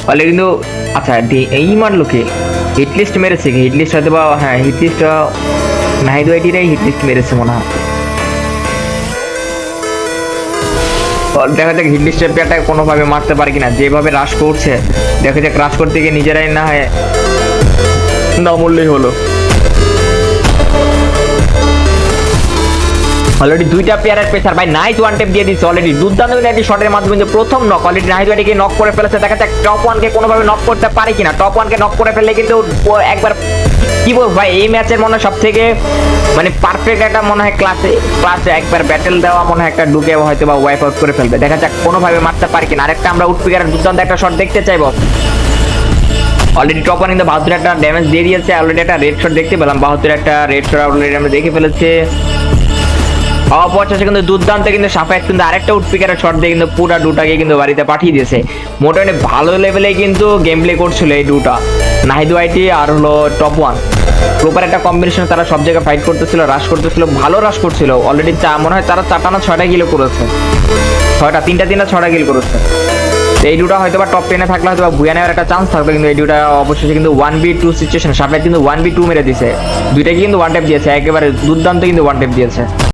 Already কিন্তু আচ্ছা এই মারলো কে? হিটলিস্ট মেরেছে কি? হিটলিস্ট হয়তো বা, হ্যাঁ হিটলিস্ট নাহিদ ওয়াইটিরাই হিটলিস্ট মেরেছে মনে হয়। দেখা যাক হিটলিস্টের প্লেয়ারটাকে কোনোভাবে মারতে পারে কিনা, যেভাবে রাশ করছে দেখা যাক রাশ করতে গিয়ে নিজেরাই না হয় না মরলেই হলো। অলরেডি দুইটা প্লেয়ারের প্রেসার ভাই, নাইস ওয়ান টেপ দিয়ে দিচ্ছে অলরেডি, দুর্দান্ত একটি শটের মাধ্যমে কিন্তু প্রথম নক অলরেডি নাহিদ ওয়াইটিকে নক করে ফেলেছে। দেখা যাক টপ ওয়ানকে কোনোভাবে নক করতে পারে কিনা। টপ ওয়ানকে নক করে ফেললে কিন্তু একবার কি বলবো ভাই, এই ম্যাচের মনে হয় সব থেকে মানে পারফেক্ট একটা মনে হয় ক্লাসে একবার ব্যাটেল দেওয়া মনে হয় একটা ঢুকে হয়তো বা ওয়াইপ আউট করে ফেলবে। দেখা যাক কোনোভাবে মারতে পারে কিনা। আরেকটা আমরা উঠপিকারের দুর্দান্ত একটা শট দেখতে চাইবো। অলরেডি টপ ওয়ান কিন্তু 72 একটা ড্যামেজ দিয়ে দিয়েছে। অলরেডি একটা রেড শট দেখতে পেলাম, 72 একটা রেড শট অলরেডি আমরা দেখে ফেলেছি। অপরপক্ষে কিন্তু দুর্দান্ত কিন্তু সাফায়েত কিন্তু আরেকটা উডপিকারের শট দিয়ে কিন্তু পুরো ডুটাকে কিন্তু বাড়িতে পাঠিয়ে দিয়েছে। মোটামুটি ভালো লেভেলে কিন্তু গেম প্লে করছিল এই ডুটা, নাহিদ ওয়াইটি আর হলো টপ ওয়ান। প্রপার একটা কম্বিনেশন, তারা সব জায়গায় ফাইট করতেছিল, রাশ করতেছিল, ভালো রাশ করছিল। অলরেডি মনে হয় তারা 4টা না 6টা কিলো করেছে, 6টা 6টা কিল করেছে। এই দুটা হয়তো বা টপ 10-এ থাকলে হয়তো বা বুয়া নেওয়ার একটা চান্স থাকবে, কিন্তু এই দুটা অবশ্যই কিন্তু 1v2 সিচুয়েশন। সাফায়েত কিন্তু 1v2 মেরে দিয়েছে, দুইটাকে কিন্তু ওয়ান ট্যাপ দিয়েছে, একেবারে দুর্দান্ত কিন্তু ওয়ান ট্যাপ দিয়েছে।